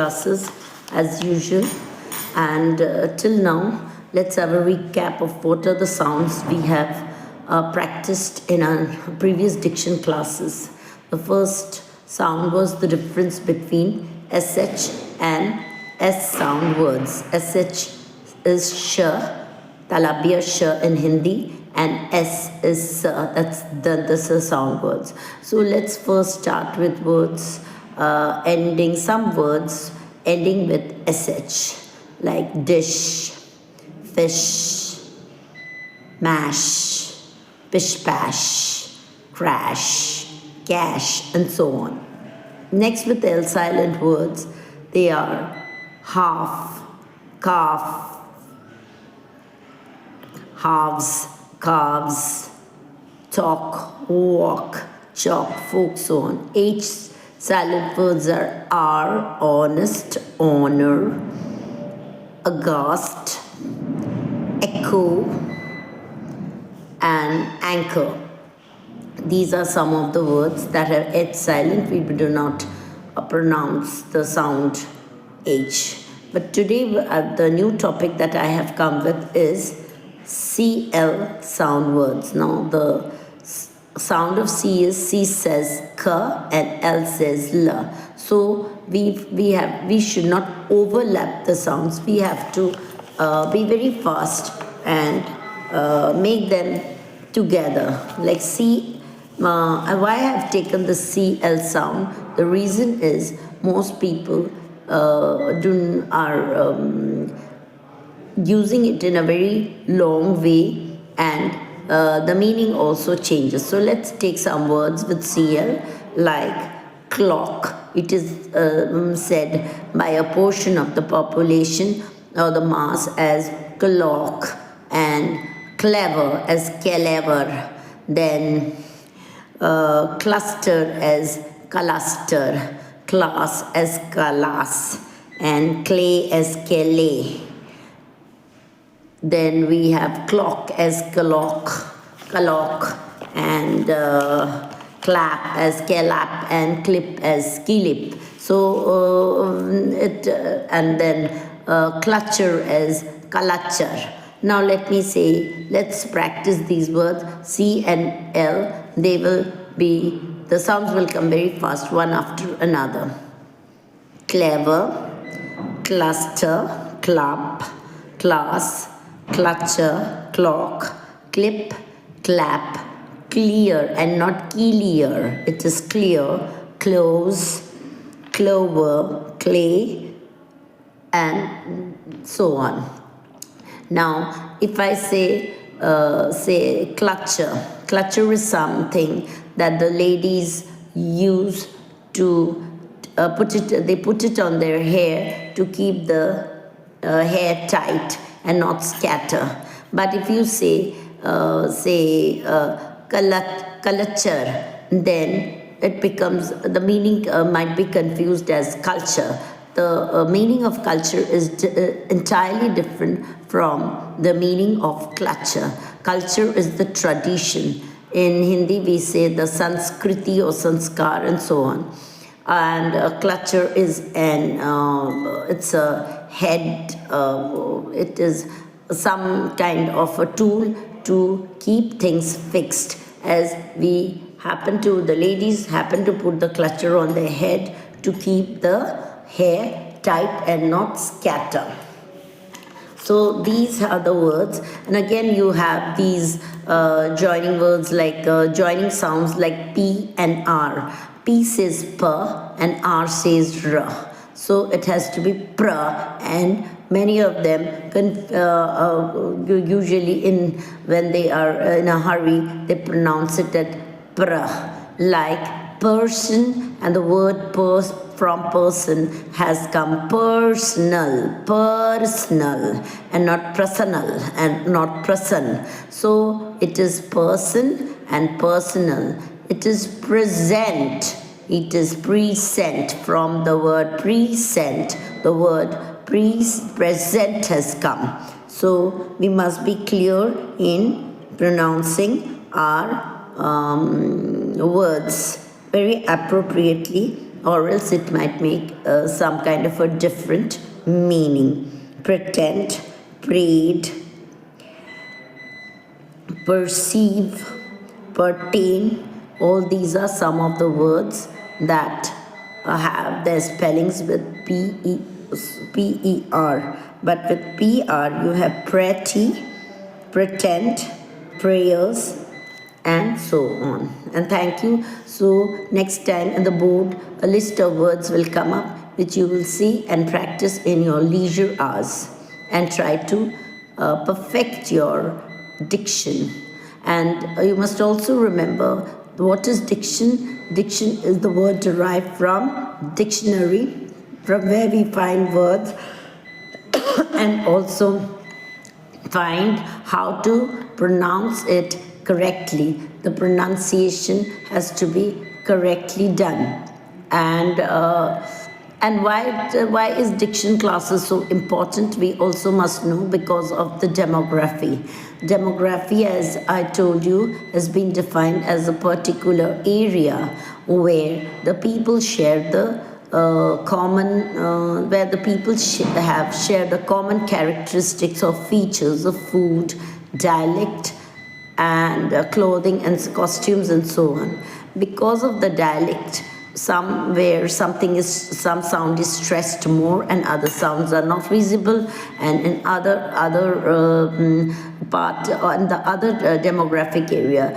classes as usual. And till now, let's have a recap of what are the sounds we have practiced in our previous diction classes. The first sound was the difference between SH and S sound words. SH is sh, talabia sh in Hindi, and S is that's the sound words. So let's first start with words some words ending with SH, like dish, fish, mash, pish pash, crash, cash, and so on. Next, with L silent words, they are half, calf, halves, calves, talk, walk, chalk, folk, so on. H silent words are honest, honor, aghast, echo, and anchor. These are some of the words that have H silent. We do not pronounce the sound H. But today, the new topic that I have come with is CL sound words. Now, the sound of C is C says K and L says L. So we should not overlap the sounds. We have to be very fast and make them together. Like C. Why I have taken the CL sound? The reason is most people are using it in a very long way, and the meaning also changes. So let's take some words with CL, like clock. It is said by a portion of the population or the mass as clock, and clever as clever. Then cluster as cluster, class as class, and clay as clay. Then we have clock as clock, and clap as clap, and clip as clip. So and then clutcher as clutcher. Now let's practice these words. C and L, the sounds will come very fast, one after another. Clever, cluster, club, class, clutcher, clock, clip, clap, clear, and not clear. It is clear, close, clover, clay, and so on. Now, if I say clutcher is something that the ladies use to put it on their hair to keep the hair tight and not scatter. But if you say culture, then it becomes, the meaning might be confused as culture. The meaning of culture is entirely different from the meaning of clutcher. Culture is the tradition. In Hindi, we say the Sanskriti or Sanskar and so on. And clutcher is it's a head, it is some kind of a tool to keep things fixed, as the ladies happen to put the clutcher on their head to keep the hair tight and not scatter. So these are the words, and again you have these joining words, like joining sounds like P and R. P says P and R says R. So it has to be pr, and many of them usually when they are in a hurry, they pronounce it as pr, like person, and the word from person has come personal, and not personal, and not person. So it is person and personal. It is present. It is present, from the word present. The word present has come. So we must be clear in pronouncing our words very appropriately or else it might make some kind of a different meaning. Pretend, prayed, perceive, pertain, all these are some of the words that have their spellings with P-E-R. But with P-R, you have pretty, pretend, prayers, and so on. And thank you. So next time in the board, a list of words will come up which you will see and practice in your leisure hours and try to perfect your diction. And you must also remember what is diction. Diction is the word derived from dictionary, from where we find words and also find how to pronounce it correctly. The pronunciation has to be correctly done. And why is diction classes so important? We also must know because of the demography. Demography, as I told you, has been defined as a particular area where the people share the where the people have shared the common characteristics or features of food, dialect, and clothing and costumes and so on. Because of the dialect, some sound is stressed more and other sounds are not visible, and in other part or in the other demographic area,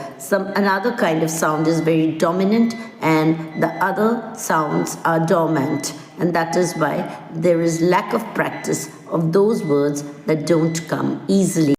another kind of sound is very dominant and the other sounds are dormant, and that is why there is lack of practice of those words that don't come easily.